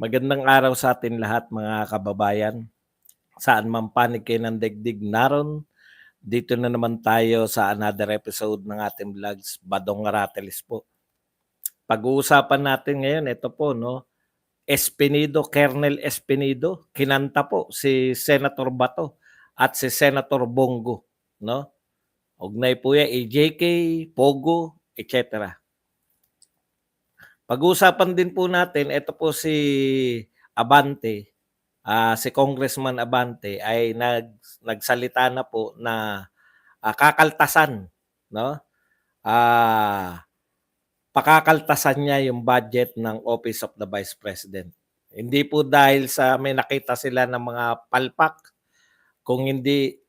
Magandang araw sa atin lahat mga kababayan. Saan man panig kayo ng daigdig naron, dito na naman tayo sa another episode ng ating vlogs, Badong Aratelis po. Pag-uusapan natin ngayon, ito po, no, Espinido, Colonel Espinido, kinanta po si Senator Bato at si Senator Bongo, no? Ugnay po yan, AJK, Pogo, etc. Pag-uusapan din po natin, ito po si Abante, si Congressman Abante ay nagsalita na po na kakaltasan, no? Pakakaltasan niya yung budget ng Office of the Vice President. Hindi po dahil sa may nakita sila ng mga palpak, kung hindi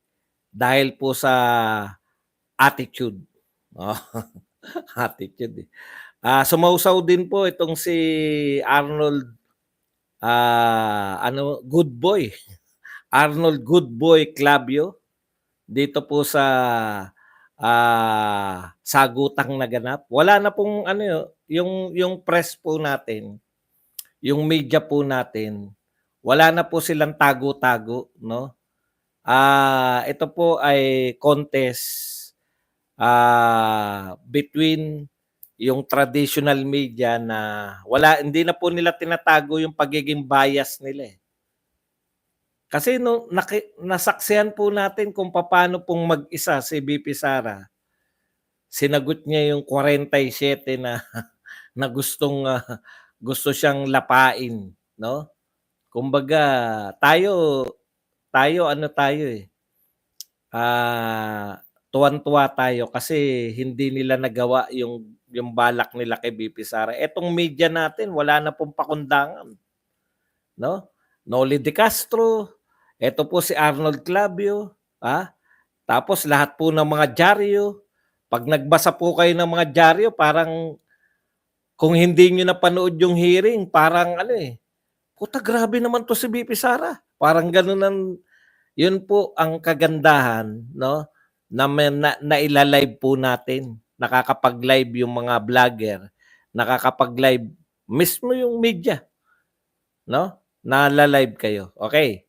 dahil po sa attitude. Oh, attitude. Sumausaw din po itong si Arnold Good Boy. Arnold Good Boy Clavio dito po sa sagutang naganap. Wala na pong yung press po natin, yung media po natin, wala na po silang tago-tago, no? Ito po ay contest between yung traditional media na hindi na po nila tinatago yung pagiging bias nila. Kasi nasaksihan po natin kung paano pong mag-isa si VP Sara. Sinagot niya yung 47 na na gusto siyang lapain, no? Kumbaga, tayo tuwan-tuwa tayo kasi hindi nila nagawa yung balak nila kay VP Sara. Etong media natin wala na pong pakundangan, no? Noli De Castro, eto po si Arnold Clavio, tapos lahat po ng mga dyaryo, pag nagbasa po kayo ng mga dyaryo, parang kung hindi nyo napanood yung hearing, parang puta grabe naman to si VP Sara. Parang ganun yun po ang kagandahan, no? Na ilalive po natin. Nakakapag-live yung mga vlogger, nakakapag-live mismo yung media, no? Nala-live kayo. Okay.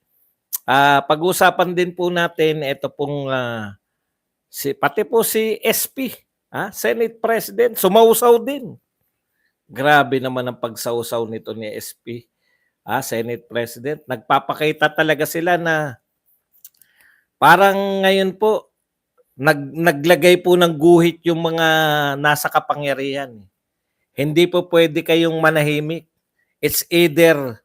Pag-usapan din po natin ito pong pati po si SP, Senate President, sumausaw din. Grabe naman ang pagsausaw nito ni SP, Senate President. Nagpapakita talaga sila na parang ngayon po naglagay po ng guhit yung mga nasa kapangyarihan. Hindi po pwede kayong manahimik. It's either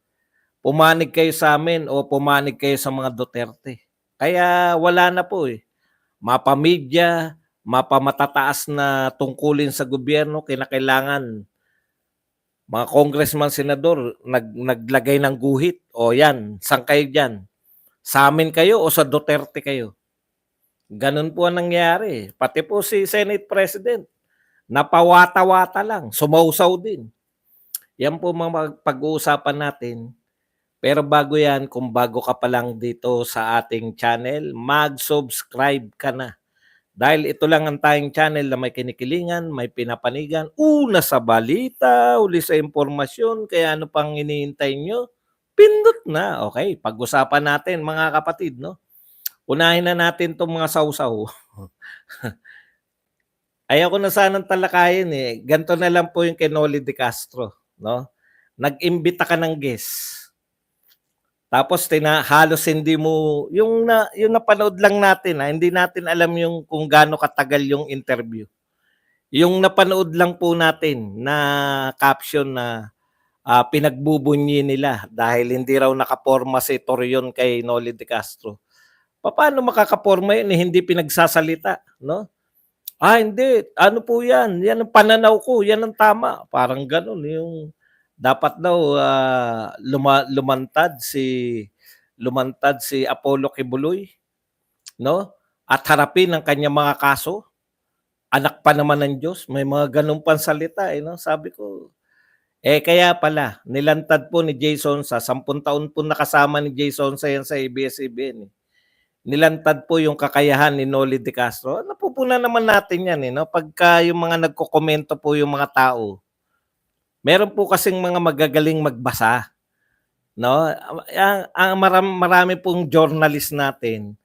pumanig kayo sa amin o pumanig kayo sa mga Duterte. Kaya wala na po Mapamedya, mapamatataas na tungkulin sa gobyerno, kinakailangan mga congressman, senador, naglagay ng guhit. O yan, saan kayo dyan? Sa amin kayo o sa Duterte kayo? Ganun po ang nangyari. Pati po si Senate President, napawata-wata lang, sumausaw din. Yan po mga pag-uusapan natin. Pero bago yan, kung bago ka pa lang dito sa ating channel, mag-subscribe ka na. Dahil ito lang ang tayong channel na may kinikilingan, may pinapanigan, una sa balita, uli sa impormasyon, kaya ano pang hinihintay nyo? Pindot na. Okay, pag-usapan natin mga kapatid, no? Unahin na natin itong mga sausaw. Ayaw ko na sanang talakayin Ganito na lang po yung kay Noli De Castro, no? Nag-imbita ka ng guest. Tapos halos hindi mo yung napanood lang natin hindi natin alam yung kung gaano katagal yung interview. Yung napanood lang po natin na caption na pinagbubunyi nila dahil hindi raw nakaporma si Torion kay Noli De Castro. Paano makakaporma yun hindi pinagsasalita, no? Hindi. Ano po yan? Yan ang pananaw ko. Yan ang tama. Parang ganun yung dapat daw lumantad si Apollo Kibuloy, no? At harapin ang kanyang mga kaso. Anak pa naman ng Diyos, may mga ganung pansalita no? Sabi ko, kaya pala nilantad po ni Jason sa 10 taon po nakasama ni Jason sa yan sa ABS-CBN. Nilantad po yung kakayahan ni Noli De Castro. Napupunan naman natin yan no? Pagka yung mga nagko-komento po yung mga tao, meron po kasing mga magagaling magbasa. 'no? Ang marami pong journalist natin,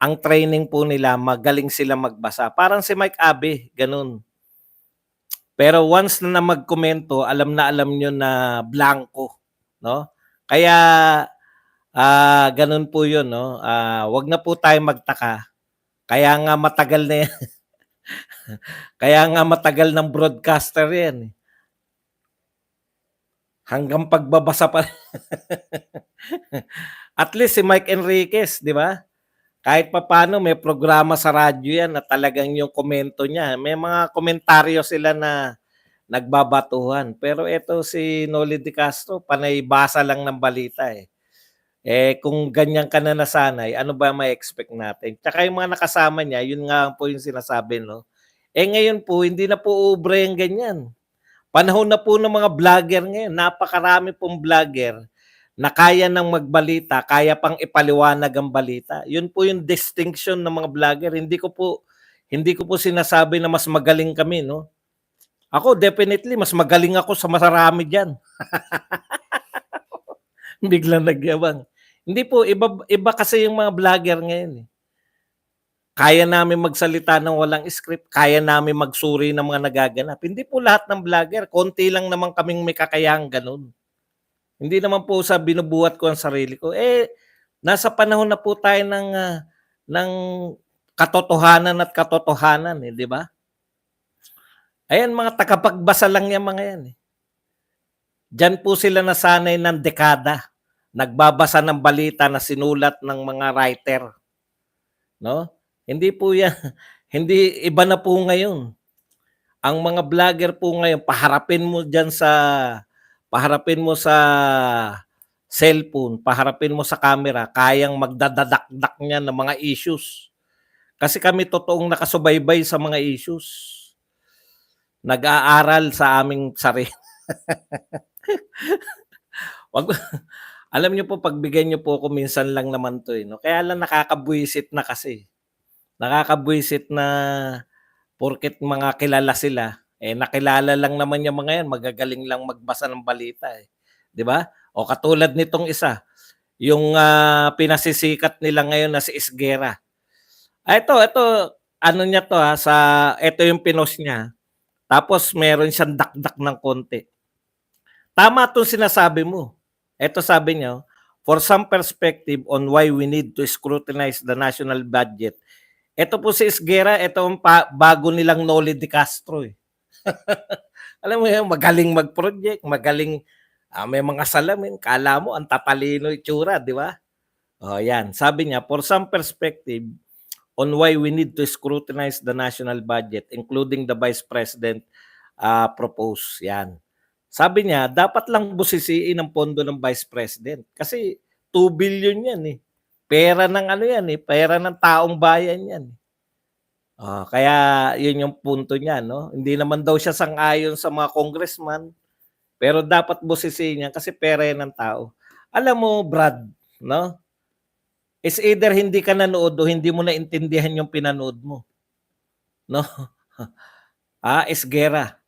ang training po nila magaling sila magbasa, parang si Mike Abe, gano'n. Pero once na magkomento alam na alam niyo na blanko, 'no? Kaya, gano'n po 'yun 'no, 'wag na po tayong magtaka, kaya nga matagal na 'yan kaya nga matagal ng broadcaster 'yan, eh, hanggang pagbabasa pa at least si Mike Enriquez, 'di ba? Kahit papaano may programa sa radyo 'yan na talagang yung komento niya may mga komentaryo sila na nagbabatuhan. Pero eto si Noli De Castro panay basa lang ng balita, eh. Eh, kung ganyan ka na nasanay, ano ba ma-expect natin? Tsaka yung mga nakasama niya, yun nga po yung sinasabi 'no. Eh, ngayon po hindi na po ubre yang ganyan. Panahon na po ng mga vlogger ngayon, napakarami pong vlogger na kaya ng magbalita, kaya pang ipaliwanag ang balita. Yun po yung distinction ng mga vlogger. Hindi ko po sinasabi na mas magaling kami 'no. Ako definitely mas magaling ako sa mararami diyan. Biglang nagyabang. Hindi po, iba iba kasi yung mga vlogger ngayon, eh. Kaya namin magsalita ng walang script, kaya namin magsuri ng mga nagaganap. Hindi po lahat ng vlogger, konti lang naman kaming may kakayahang gano'n. Hindi naman po sa binubuhat ko ang sarili ko. Eh, nasa panahon na po tayo ng katotohanan at katotohanan, eh, 'di ba? Ayan, mga tagapagbasa lang yang mga 'yan, eh. Diyan po sila nasanay ng dekada, nagbabasa ng balita na sinulat ng mga writer, 'no? Hindi po 'yan hindi iba na po ngayon. Ang mga vlogger po ngayon paharapin mo sa cellphone, paharapin mo sa camera, kayang magdadadakdak niyan ng mga issues. Kasi kami totoong nakasubaybay sa mga issues. Nag-aaral sa aming sarili. Wag alam niyo po pagbigyan niyo po ako minsan lang naman 'to, eh, 'no, kaya lang nakakabwisit na kasi. Nakakabwisit na porket mga kilala sila, eh, nakilala lang naman yang mga 'yan, magagaling lang magbasa ng balita, eh, 'di ba? O katulad nitong isa, yung, pinasisikat nila ngayon na si Esguerra. Ito ano niya 'to, sa ito yung pinost niya, tapos meron siyang dakdak ng konti. Tama 'tong sinasabi mo. Eto sabi niya, "For some perspective on why we need to scrutinize the national budget." Eto po si Esguerra, eto ang bago nilang Noli De Castro, eh. Alam mo yun, magaling mag-project, magaling, may mga salamin, akala mo ang tatalino itsura, 'di ba? Oh, 'yan. Sabi niya, "For some perspective on why we need to scrutinize the national budget, including the Vice President, propose." 'Yan. Sabi niya, dapat lang busisiin ang pondo ng Vice President kasi 2 billion 'yan, eh. Pera ng ano 'yan, eh, pera ng taong bayan 'yan, eh. Kaya 'yun yung punto niya 'no. Hindi naman daw siya sang-ayon sa mga congressman, pero dapat busisiin niya kasi pera 'yan ng tao. Alam mo Brad 'no, is either hindi ka nanood o hindi mo naintindihan yung pinanood mo 'no. Esguerra.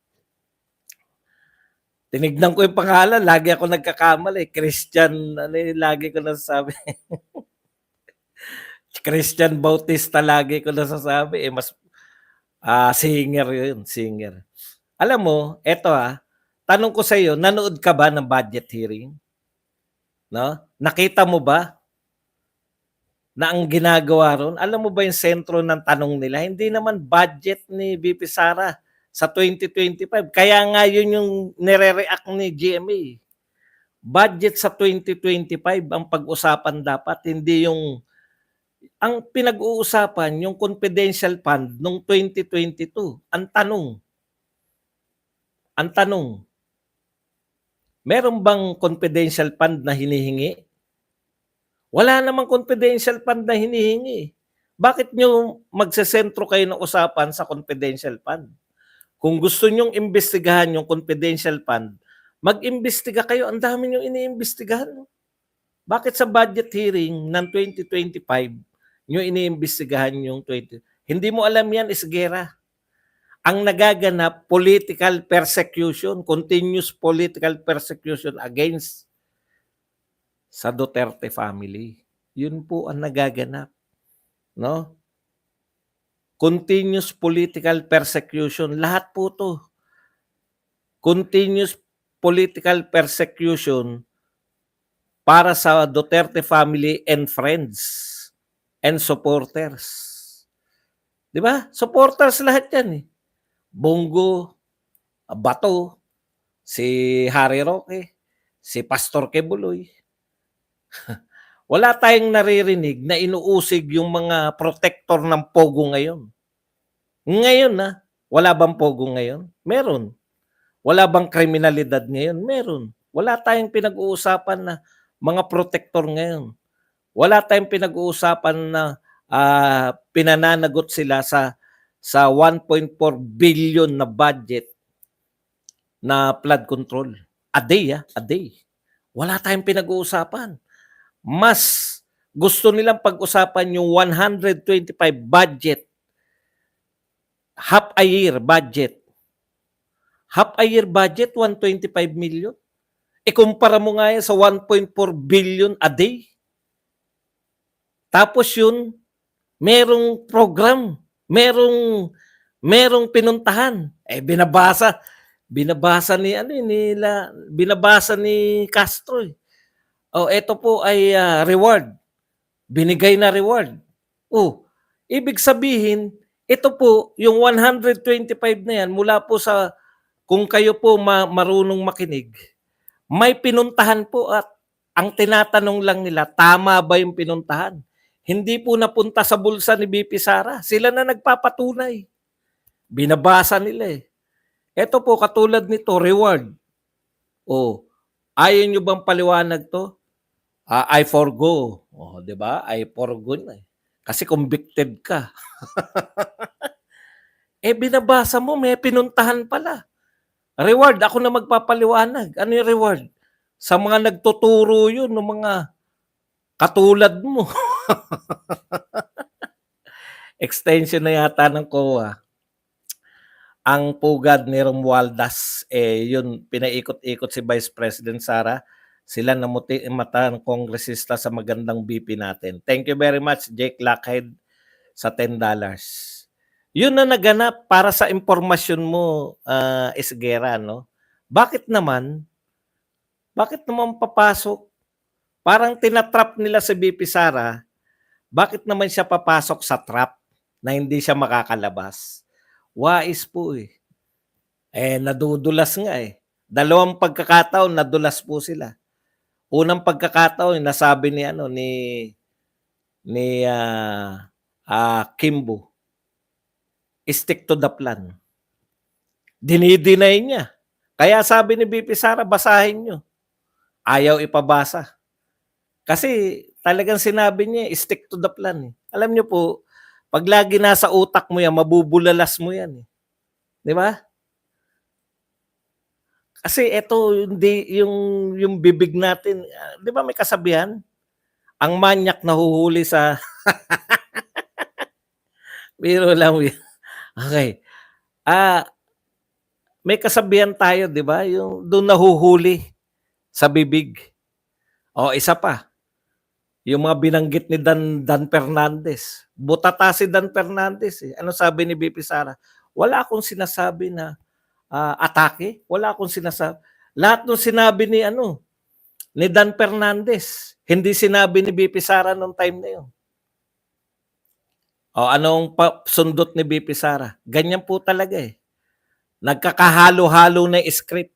Tinignan ko yung pangalan lagi ako nagkakamali, Christian ano yung lagi ko nasasabi, Christian Bautista lagi ko nasasabi, eh, mas, singer yun, singer. Alam mo eto, tanong ko sa'yo, nanood ka ba ng budget hearing, 'no? Nakita mo ba na ang ginagawa ro'n, alam mo ba yung sentro ng tanong nila, hindi naman budget ni VP Sara sa 2025, kaya nga yun yung nire-react ni GMA, eh. Budget sa 2025 ang pag-usapan dapat, hindi yung ang pinag-uusapan yung confidential fund nung 2022. Ang tanong, meron bang confidential fund na hinihingi? Wala namang confidential fund na hinihingi, eh. Bakit niyo magsesentro kayo ng usapan sa confidential fund? Kung gusto niyong imbestigahan yung confidential fund, mag-imbestiga kayo, ang dami niyong iniimbestigahan, oh. Bakit sa budget hearing ng 2025 niyo iniimbestigahan yung hindi mo alam yan, Esguerra. Ang nagaganap, political persecution, continuous political persecution against sa Duterte family. Yun po ang nagaganap, no? Continuous political persecution, lahat po 'to. Continuous political persecution para sa Duterte family and friends and supporters. 'Di ba? Supporters lahat 'yan, eh. Bongo, Bato, si Harry Roque, si Pastor Quebuloy. Wala tayong naririnig na inuusig yung mga protector ng Pogo ngayon. Ngayon, wala bang Pogo ngayon? Meron. Wala bang kriminalidad ngayon? Meron. Wala tayong pinag-uusapan na mga protector ngayon. Wala tayong pinag-uusapan na pinananagot sila sa 1.4 billion na budget na flood control. A day, a day. Wala tayong pinag-uusapan. Mas gusto nilang pag-usapan yung 125 budget, half a year budget. Half a year budget, 125 million. Ikumpara mo nga yan sa 1.4 billion a day. Tapos yun, merong program, merong pinuntahan. Binabasa ni Castro. Ito po ay reward. Binigay na reward. Ibig sabihin, ito po, yung 125 na yan, mula po sa, kung kayo po marunong makinig, may pinuntahan po at ang tinatanong lang nila, tama ba yung pinuntahan? Hindi po napunta sa bulsa ni BP Sara. Sila na nagpapatunay. Binabasa nila eh. Ito po, katulad nito, reward. Ayaw nyo bang paliwanag to? I forgo. Di ba? I forgo na eh. Kasi convicted ka. Binabasa mo, may pinuntahan pala. Reward, ako na magpapaliwanag. Ano yung reward? Sa mga nagtuturo yun, ng mga katulad mo. Extension na yata ng COA. Ang pugad ni Romualdez, yun, pinaikot-ikot si Vice President Sara. Sila namuti mata ng kongresista sa magandang BP natin. Thank you very much, Jake Lockhead, sa $10. Yun na naganap para sa impormasyon mo, Isguera, no? Bakit naman papasok? Parang tinatrap nila si BP Sara, bakit naman siya papasok sa trap na hindi siya makakalabas? Wais po eh. Nadudulas nga eh. 2 pagkakataon, nadulas po sila. Unang pagkakataon, nasabi ni Kimbo, stick to the plan. Dinideny niya. Kaya sabi ni BP Sara, basahin nyo. Ayaw ipabasa. Kasi talagang sinabi niya, stick to the plan. Alam niyo po, pag lagi nasa utak mo yan, mabubulalas mo yan. Di ba? Kasi ito, yung bibig natin, di ba may kasabihan? Ang manyak nahuhuli sa... Biro lang. Okay. May kasabihan tayo, di ba? Yung doon nahuhuli sa bibig. Isa pa. Yung mga binanggit ni Dan Fernandez. Butata si Dan Fernandez. Ano sabi ni BP Sara? Wala akong sinasabi na atake. Wala akong sinasabi. Lahat ng sinabi ni Dan Fernandez. Hindi sinabi ni BP Sara nung time na yun. Anong sundot ni BP Sara? Ganyan po talaga eh. Nagkakahalo-halo na script.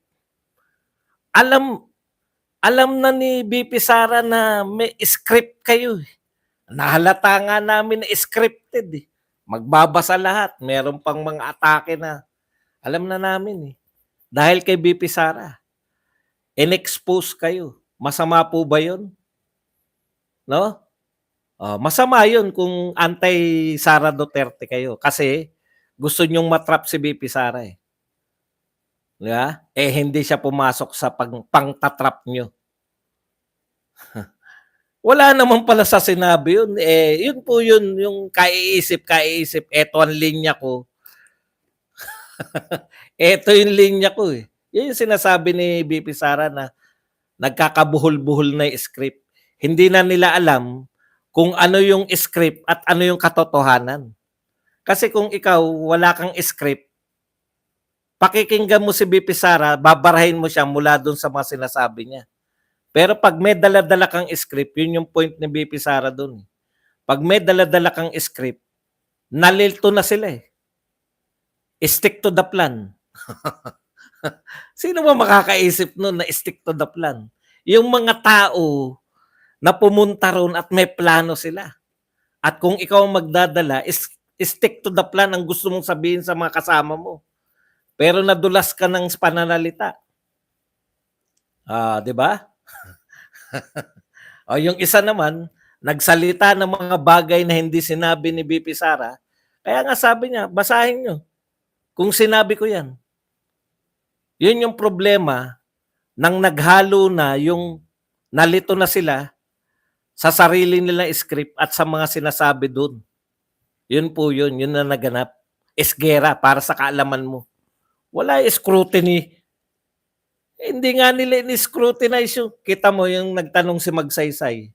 Alam na ni BP Sara na may script kayo. Nahalata nga namin na scripted eh. Magbabasa lahat. Meron pang mga atake na alam na namin eh. Dahil kay BP Sara. In-expose kayo. Masama po ba yun? No? Masama yun kung anti-Sara Duterte kayo. Kasi gusto nyong matrap si BP Sara eh. Diba? Hindi siya pumasok sa pang-tatrap nyo. Wala naman pala sa sinabi yun. Yun po yun, yung kaiisip. Eto ang linya ko. Eto yung linya ko eh. Yun yung sinasabi ni BP Sara na nagkakabuhol-buhol na yung script. hindi na nila alam kung ano yung script at ano yung katotohanan. Kasi kung ikaw wala kang script, pakikinggan mo si BP Sara, babarahin mo siya mula dun sa mga sinasabi niya. Pero pag may dala-dala kang script, yun yung point ni BP Sara dun. Pag may dala-dala kang script, nalilto na sila eh. Stick to the plan. Sino ba makakaisip nun na stick to the plan? Yung mga tao na pumunta ron at may plano sila. At kung ikaw ang magdadala, stick to the plan ang gusto mong sabihin sa mga kasama mo. Pero nadulas ka ng pananalita. Di ba? O yung isa naman, nagsalita ng mga bagay na hindi sinabi ni BP Sara. Kaya nga sabi niya, basahin nyo. Kung sinabi ko yan. Yun yung problema nang naghalo na yung nalito na sila sa sarili nilang script at sa mga sinasabi doon. Yun po yun. Yun na naganap. Esgera para sa kaalaman mo. Wala scrutiny. Hindi nga nila in-scrutinize yung, kita mo yung nagtanong si Magsaysay.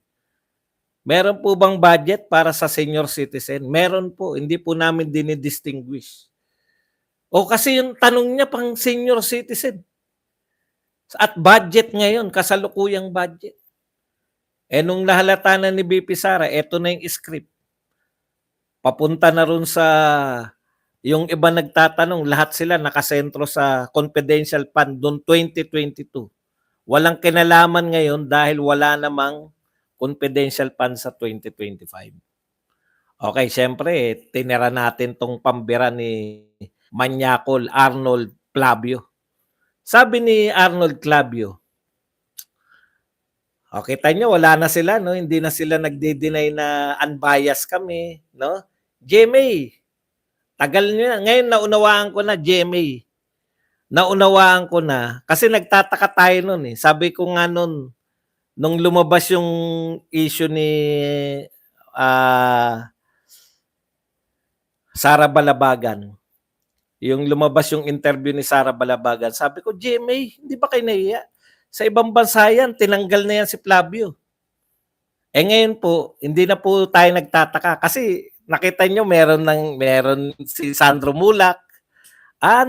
Meron po bang budget para sa senior citizen? Meron po. Hindi po namin dinidistinguish. O kasi yung tanong niya pang senior citizen. At budget ngayon, kasalukuyang budget. Nung nahalata na ni BP Sara, eto na yung script. Papunta na ron sa, yung iba nagtatanong, lahat sila nakasentro sa confidential fund doon 2022. Walang kinalaman ngayon dahil wala namang confidential fund sa 2025. Okay, syempre, tinira natin tong pambira ni Manyakol Arnold Clavio. Sabi ni Arnold Clavio, kita nyo, wala na sila, no? Hindi na sila nagde-deny na unbiased kami, no? GMA, tagal nyo. Ngayon, naunawaan ko na, GMA. Naunawaan ko na, kasi nagtataka tayo nun eh. Sabi ko nga nun, nung lumabas yung issue ni Sara Balabagan, yung lumabas yung interview ni Sara Balabagan, sabi ko, GMA, hindi ba kayo nahiya? Sa ibang bansa yan, tinanggal na yan si Flavio. Ngayon po, hindi na po tayo nagtataka kasi nakita nyo meron si Sandro Mulak.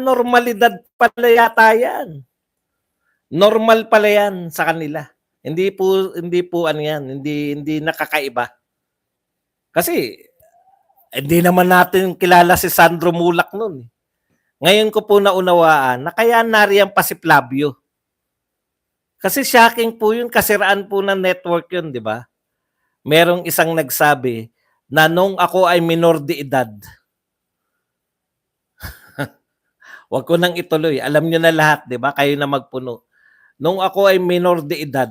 Normalidad pala yata yan. Normal pala yan sa kanila. Hindi po ano yan, hindi nakakaiba. Kasi hindi naman natin kilala si Sandro Mulak noon. Ngayon ko po naunawaan na kaya nariyan pa si Flavio. Kasi shocking po yun, kasiraan po ng network yun, di ba? Merong isang nagsabi na nung ako ay minor de edad. Huwag ko nang ituloy. Alam nyo na lahat, di ba? Kayo na magpuno. Nung ako ay minor de edad.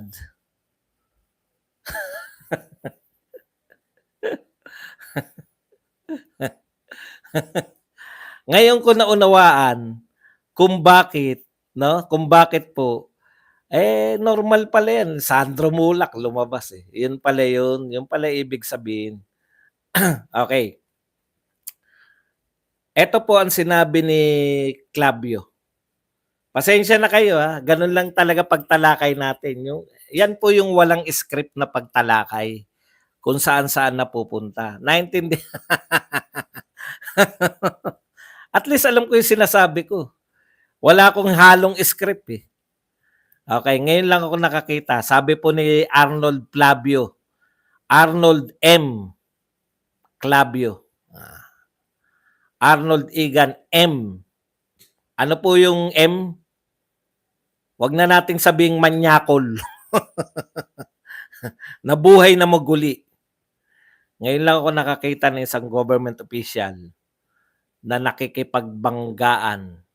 Ngayon ko naunawaan kung bakit, no? Kung bakit po normal pala yan. Sandro Mulak lumabas eh. Yun pala yun. Yun pala ibig sabihin. Okay. Ito po ang sinabi ni Clavio. Pasensya na kayo ha. Ganun lang talaga pagtalakay natin. Yan po yung walang script na pagtalakay. Kung saan-saan napupunta. Naintindihan? At least alam ko yung sinasabi ko. Wala akong halong script eh. Okay, ngayon lang ako nakakita. Sabi po ni Arnold Clavio. Arnold M. Clavio. Arnold Igan M. Ano po yung M? Huwag na nating sabing manyakol. Nabuhay na maguli. Ngayon lang ako nakakita ng isang government official na nakikipagbanggaan.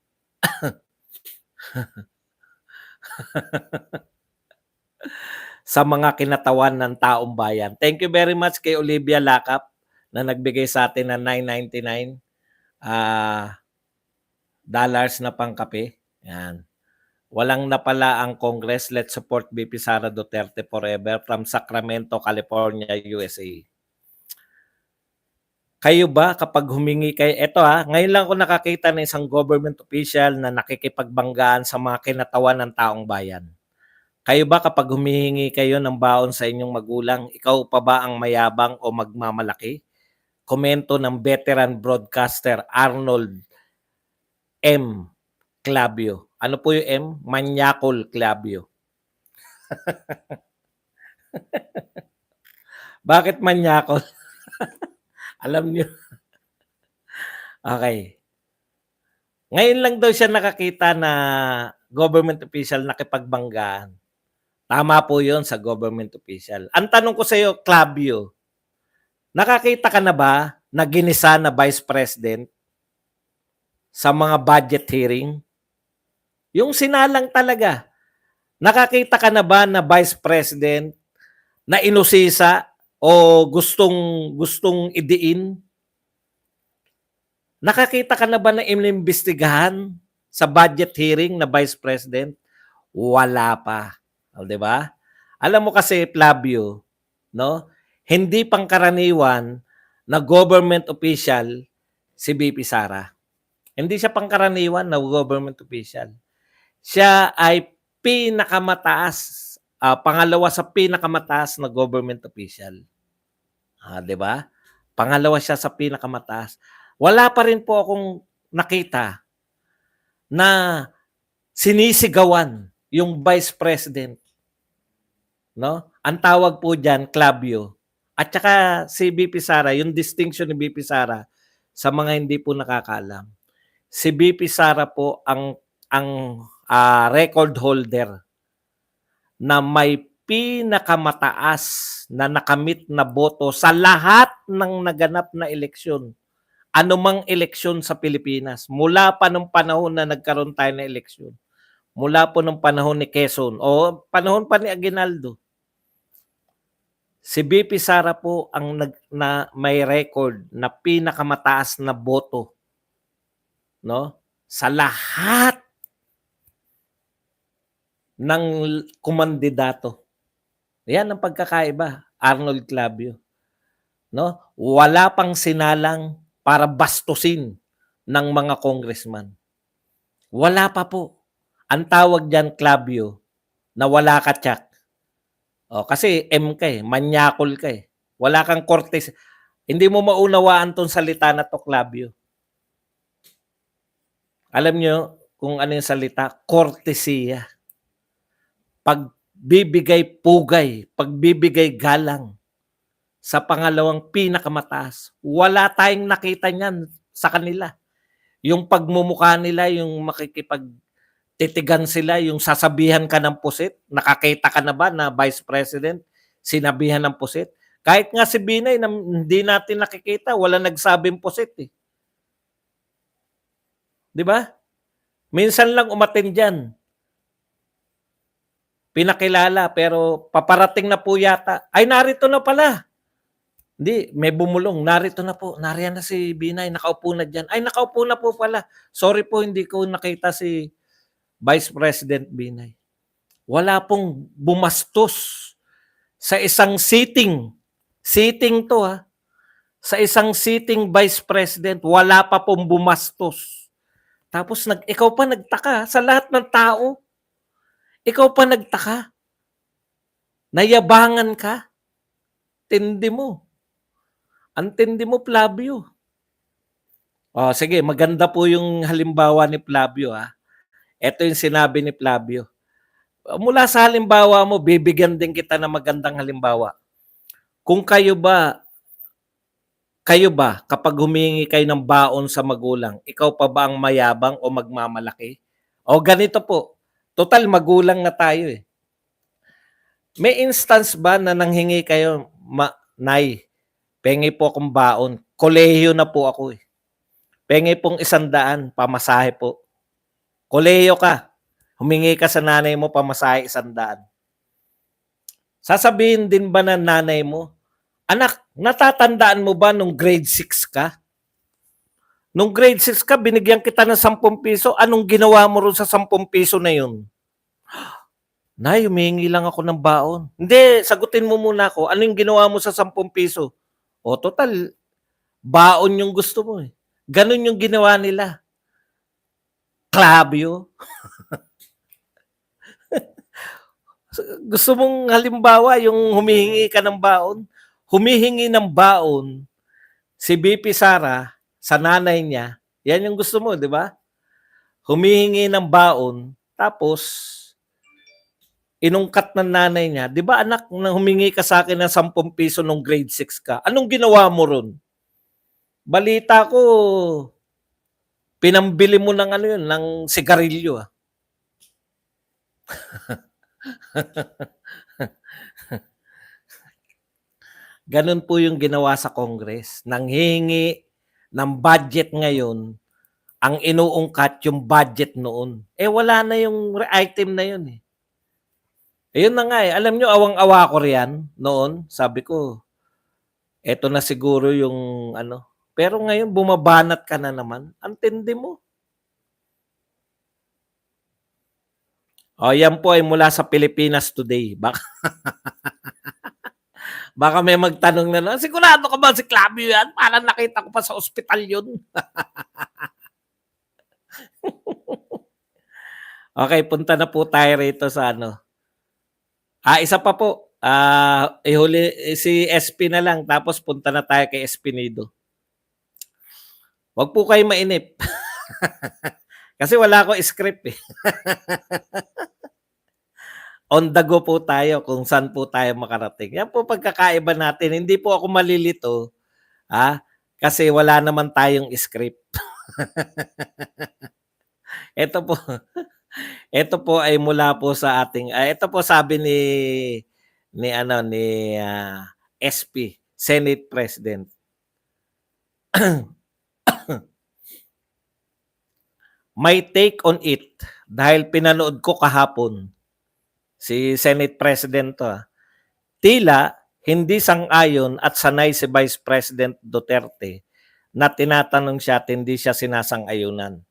Sa mga kinatawan ng taong bayan. Thank you very much kay Olivia Lakap na nagbigay sa atin ng $9.99 dollars na pangkape. Yan. Walang napala ang Congress. Let's support BP Sara Duterte forever from Sacramento, California, USA. Kayo ba kapag humingi kayo, ngayon lang ako nakakita ng isang government official na nakikipagbanggaan sa mga kinatawan ng taong bayan. Kayo ba kapag humihingi kayo ng baon sa inyong magulang, ikaw pa ba ang mayabang o magmamalaki? Komento ng veteran broadcaster Arnold M. Clavio. Ano po yung M? Manyakol Clavio. Bakit manyakol? Alam niyo. Okay. Ngayon lang daw siya nakakita na government official nakipagbanggaan. Tama po 'yon sa government official. Ang tanong ko sa iyo, Clavio, nakakita ka na ba na ginisa na Vice President sa mga budget hearing? Yung sinalang talaga. Nakakita ka na ba na Vice President na inusisa o gustong idiin? Nakakita ka na ba na inimbestigahan sa budget hearing na Vice President? Wala pa. O, 'di ba? Alam mo kasi, Flavio, no? Hindi pangkaraniwan na government official si VP Sara. Hindi siya pangkaraniwan na government official. Siya ay pinakamataas, pangalawa sa pinakamataas na government official. 'Di ba? Pangalawa siya sa pinakamataas. Wala pa rin po akong nakita na sinisigawan yung Vice President, no? Ang tawag po diyan, Clavio. At saka si VP Sara, yung distinction ni VP Sara sa mga hindi po nakakaalam. Si VP Sara po ang record holder na may pinakamataas na nakamit na boto sa lahat ng naganap na eleksyon. Anumang eleksyon sa Pilipinas. Mula pa nung panahon na nagkaroon tayo ng eleksyon. Mula po nung panahon ni Quezon o panahon pa ni Aguinaldo. Si VP Sara po ang may record na pinakamataas na boto, no? Sa lahat ng kumandidato. Yan ang pagkakaiba, Arnold Clavio. No? Wala pang sinalang para bastusin ng mga congressman. Wala pa po. Ang tawag diyan, Clavio, na wala ka tsak. O, kasi M ka eh, manyakol ka eh. Wala kang kortes. Hindi mo maunawaan tong salita na to, Clavio. Alam nyo kung ano yung salita? Kortesiya. Pagbibigay pugay, pagbibigay galang sa pangalawang pinakamataas. Wala tayong nakita niyan sa kanila. Yung pagmumukha nila, yung makikipagtitigan sila, yung sasabihan ka ng pusit. Nakakita ka na ba na Vice President sinabihan ng pusit? Kahit nga si Binay na hindi natin nakikita, wala nagsabing pusit eh. 'Di ba? Minsan lang umattend diyan. Pinakilala pero paparating na po yata. Ay, narito na pala. Hindi, may bumulong. Narito na po. Nariyan na si Binay. Nakaupo na dyan. Ay, nakaupo na po pala. Sorry po, hindi ko nakita si Vice President Binay. Wala pong bumastos sa isang sitting. Sitting to ha. Sa isang sitting Vice President, wala pa pong bumastos. Tapos ikaw pa nagtaka sa lahat ng tao. Ikaw pa nagtaka. Nayabangan ka. Tindi mo. Ang tindi mo, Flavio. Oh, sige, maganda po yung halimbawa ni Flavio ha. Ito yung sinabi ni Flavio. Mula sa halimbawa mo, bibigyan din kita ng magandang halimbawa. Kung kayo ba kapag humingi kayo ng baon sa magulang, ikaw pa ba ang mayabang o magmamalaki? O ganito po, total magulang na tayo eh. May instance ba na nanghingi kayo, Nay, pengi po akong baon. Kolehiyo na po ako eh. Pengi pong 100, pamasahe po. Kolehiyo ka. Humingi ka sa nanay mo, pamasahe 100. Sasabihin din ba ng nanay mo, anak, natatandaan mo ba nung grade 6 ka? Nung grade 6 ka, binigyan kita ng 10 piso. Anong ginawa mo ron sa 10 piso na yun? Nay, humingi lang ako ng baon. Hindi, sagutin mo muna ako. Ano yung ginawa mo sa 10 piso? O total, baon yung gusto mo eh. Ganun yung ginawa nila. Clavio. Gusto mong halimbawa yung humihingi ka ng baon? Humihingi ng baon si BP Sara sa nanay niya, yan yung gusto mo, di ba? Humihingi ng baon, tapos inungkat ng nanay niya, di ba anak, na humingi ka sa akin ng 10 piso nung grade 6 ka, anong ginawa mo ron? Balita ko, pinambili mo ng ano yun, ng sigarilyo. Ganun po yung ginawa sa Congress. Nanghihingi ng budget ngayon, ang inuungkat yung budget noon. Eh wala na yung item na yun eh. Ayun na nga eh. Alam nyo, awang-awa ko riyan noon. Sabi ko, eto na siguro yung ano. Pero ngayon, bumabanat ka na naman. Ang tindi mo. O, yan po ay mula sa Pilipinas Today. Baka may magtanong na, sigurado ka ba si Clavio yan? Parang nakita ko pa sa ospital yun. Okay, punta na po tayo rito sa ano. Isa pa po. Ihuli si SP na lang, tapos punta na tayo kay Espinido. Huwag po kayo mainip. Kasi wala ko script eh. On the go po tayo kung saan po tayo makarating. Yan po pagkakaiba natin. Hindi po ako malilito, kasi wala naman tayong script. Ito po. Ito po ay mula po sa ating ito po sabi ni SP, Senate President. My take on it, dahil pinanood ko kahapon si Senate President to, tila hindi sang-ayon at sanay si Vice President Duterte na tinatanong siya at hindi siya sinasang-ayunan.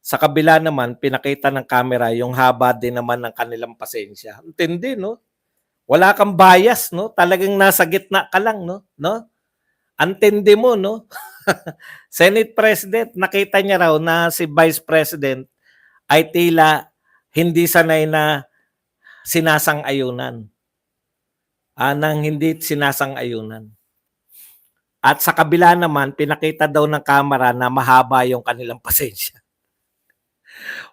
Sa kabila naman, pinakita ng camera yung haba din naman ng kanilang pasensya. Intindi, no? Wala kang bias, no? Talagang nasa gitna ka lang, no? Antindi mo, no? Senate President, nakita niya raw na si Vice President ay tila hindi sanay na sinasang-ayunan. Nang hindi sinasang-ayunan. At sa kabila naman, pinakita daw ng camera na mahaba yung kanilang pasensya.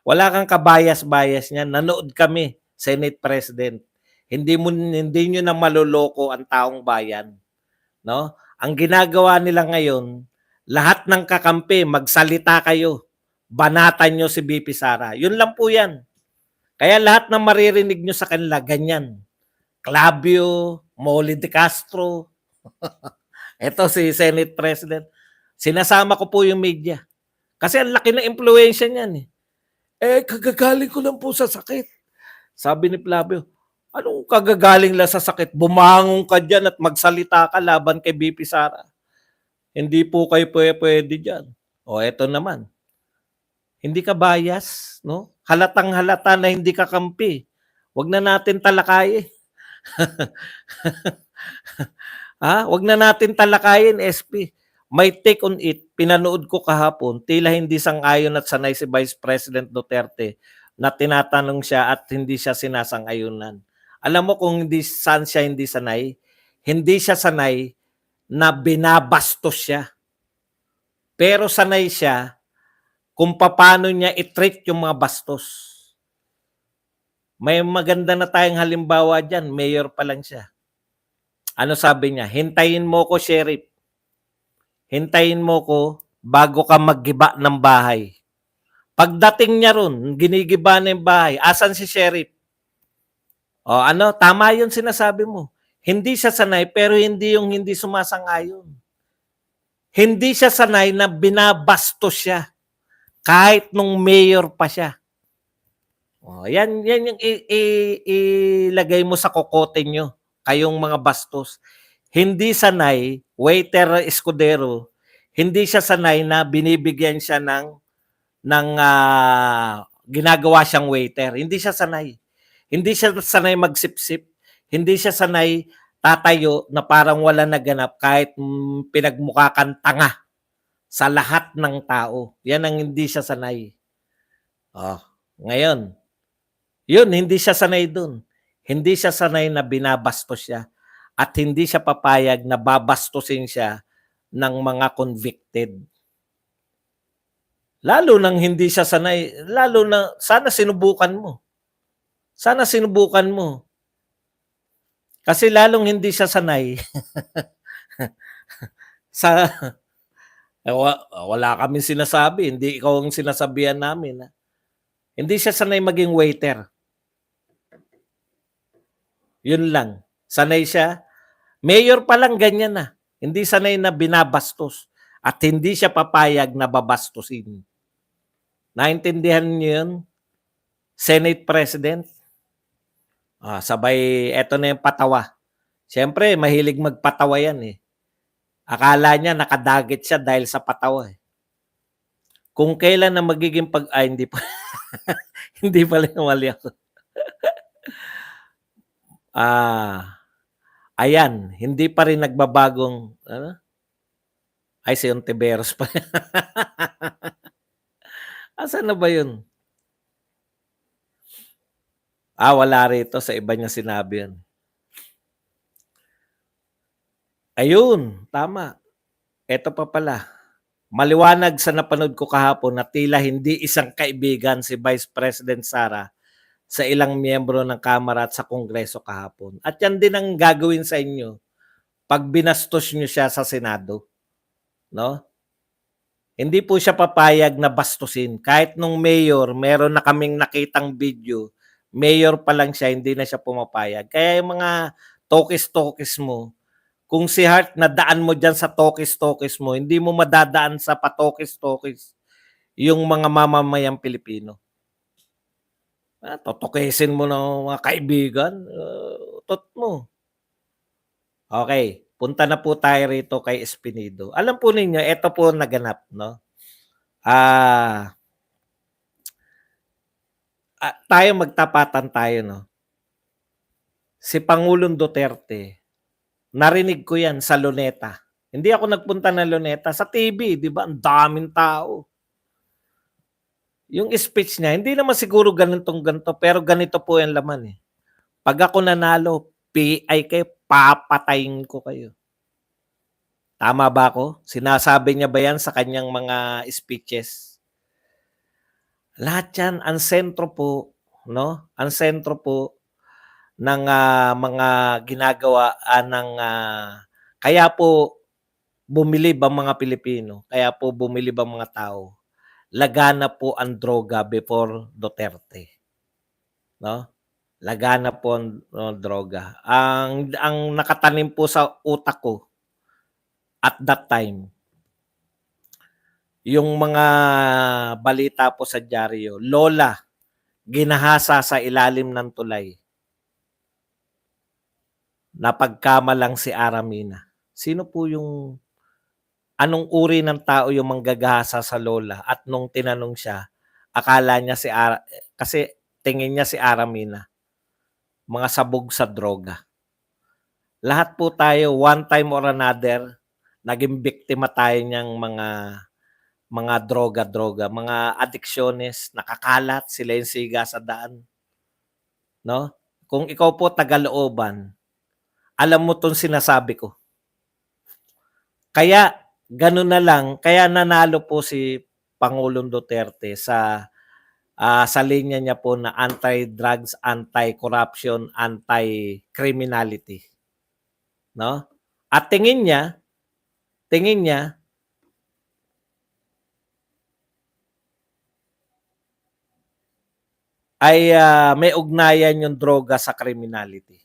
Wala kang kabayas-bayas niyan. Nanood kami, Senate President. Hindi niyo na maloloko ang taong bayan, no? Ang ginagawa nila ngayon, lahat ng kakampi, magsalita kayo. Banatan nyo si BP Sara. Yun lang po yan. Kaya lahat ng maririnig nyo sa kanila, ganyan. Clavio, Molly de Castro. Ito si Senate President. Sinasama ko po yung media. Kasi ang laki na impluwensya niyan eh. Kagagaling ko lang po sa sakit. Sabi ni Flavio, anong kagagaling lang sa sakit? Bumangon ka dyan at magsalita ka laban kay BP Sara. Hindi po kayo pwede dyan. O eto naman. Hindi ka bias, no? Halatang halata na hindi ka kampi. Huwag na natin talakayin. Huwag na natin talakayin, SP. My take on it, pinanood ko kahapon, tila hindi sang-ayon at sanay si Vice President Duterte na tinatanong siya at hindi siya sinasang-ayunan. Alam mo kung saan siya hindi sanay? Hindi siya sanay na binabastos siya. Pero sanay siya kung paano niya i-treat yung mga bastos. May maganda na tayong halimbawa dyan, mayor pa lang siya. Ano sabi niya? Hintayin mo ko, sheriff. Hintayin mo ko bago ka maggiba ng bahay. Pagdating niya ron, ginigiba na yung bahay. Asan si sheriff? Tama yun sinasabi mo. Hindi siya sanay, pero hindi yung hindi sumasang-ayon. Hindi siya sanay na binabastos siya. Kahit nung mayor pa siya. Yan yung ilagay mo sa kokote nyo. Kayong mga bastos. Hindi sanay, waiter escudero, hindi siya sanay na binibigyan siya ng ginagawa siyang waiter. Hindi siya sanay. Hindi siya sanay magsipsip. Hindi siya sanay tatayo na parang wala naganap kahit pinagmukha kang tanga sa lahat ng tao. Yan ang hindi siya sanay. Ngayon, yun, hindi siya sanay dun. Hindi siya sanay na binabastos siya at hindi siya papayag na babastusin siya ng mga convicted. Lalo nang hindi siya sanay, lalo na sana sinubukan mo. Sana sinubukan mo. Kasi lalong hindi siya sanay sa wala kaming sinasabi, hindi ikaw ang sinasabihan namin. Hindi siya sanay maging waiter. Yun lang. Sanay siya. Mayor pa lang ganyan na. Hindi sanay na binabastos at hindi siya papayag na babastusin. Naintindihan niyo yun? Senate President. Sabay, eto na yung patawa. Siyempre, mahilig magpatawa yan eh. Akala niya nakadagit siya dahil sa patawa eh. Kung kailan na magiging hindi pa. Hindi pala yung mali ako. Ayan, hindi pa rin nagbabagong, ay si Ontiveros pa. Asan na ba yun? Wala rito, sa iba niya sinabi yun. Ayun, tama. Ito pa pala. Maliwanag sa napanood ko kahapon na tila hindi isang kaibigan si Vice President Sara sa ilang miyembro ng Kamara at sa Kongreso kahapon. At yan din ang gagawin sa inyo pag binastos nyo siya sa Senado. No? Hindi po siya papayag na bastusin. Kahit nung mayor, meron na kaming nakitang video, mayor pa lang siya, hindi na siya pumapayag. Kaya yung mga tokis-tokis mo, kung si Hart nadaan mo dyan sa tokis-tokis mo, hindi mo madadaan sa patokis-tokis yung mga mamamayang Pilipino. Totokesin mo ng mga kaibigan, tot mo. Okay, punta na po tayo rito kay Espinido. Alam po ninyo, ito po naganap, no? Tayo magtapatan tayo, no? Si Pangulong Duterte, narinig ko yan sa Luneta. Hindi ako nagpunta ng Luneta. Sa TV, di ba? Ang daming tao. Yung speech niya, hindi naman siguro ganito, pero ganito po yung laman eh. Pag ako nanalo, PI kayo, papatayin ko kayo. Tama ba ako? Sinasabi niya ba yan sa kanyang mga speeches? Lahat yan, ang sentro po, no? Ang sentro po ng mga ginagawa ng kaya po bumilib ang mga Pilipino, kaya po bumilib ang mga tao. Lagana po ang droga before Duterte. No? Lagana po ang droga. Ang nakatanim po sa utak ko at that time, yung mga balita po sa dyaryo, lola, ginahasa sa ilalim ng tulay. Napagkamalang si Aramina. Sino po yung, anong uri ng tao yung manggagahasa sa lola? At nung tinanong siya, akala niya kasi tingin niya si Aramina, mga sabog sa droga. Lahat po tayo, one time or another, naging biktima tayo niyang mga droga, mga adiksyones, nakakalat, sila yung siga sa daan. No? Kung ikaw po taga-looban, alam mo tong sinasabi ko. Kaya, ganun na lang, kaya nanalo po si Pangulong Duterte sa linya niya po na anti-drugs, anti-corruption, anti-criminality. No? At tingin niya ay may ugnayan yung droga sa criminality.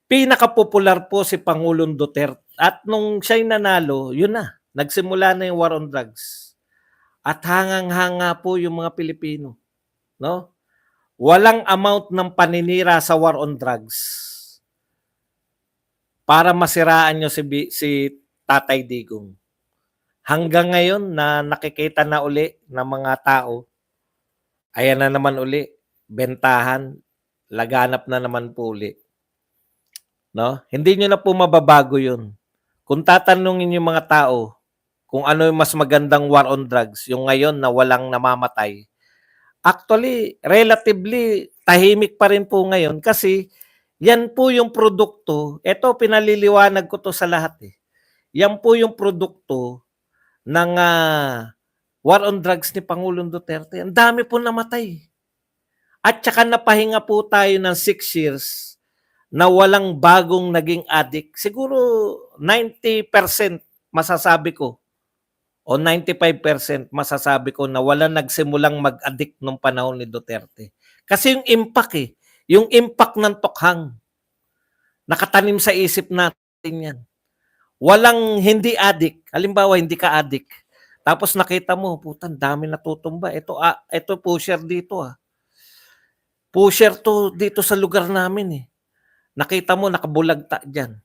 Pinakapopular po si Pangulong Duterte at nung siya'y nanalo, yun na, nagsimula na yung war on drugs. At hangang-hanga po yung mga Pilipino, no? Walang amount ng paninira sa war on drugs para masiraan nyo si Tatay Digong. Hanggang ngayon na nakikita na uli ng mga tao, ayan na naman uli, bentahan, laganap na naman po uli. No? Hindi nyo na po mababago yun. Kung tatanungin yung mga tao kung ano yung mas magandang war on drugs, yung ngayon na walang namamatay, actually, relatively, tahimik pa rin po ngayon kasi yan po yung produkto, eto pinaliliwanag ko 'to sa lahat, eh. Yan po yung produkto ng, war on drugs ni Pangulong Duterte. Ang dami po namatay. At tsaka napahinga po tayo ng 6 years na walang bagong naging addict. Siguro 90% masasabi ko o 95% masasabi ko na walang nagsimulang mag-addict nung panahon ni Duterte. Kasi yung impact, eh, yung impact ng tokhang nakatanim sa isip natin yan. Walang hindi addict. Halimbawa, hindi ka addict. Tapos nakita mo, putang dami natutumba. Ito pusher dito, ah. Pusher to dito sa lugar namin, eh. Nakita mo nakabulagta diyan.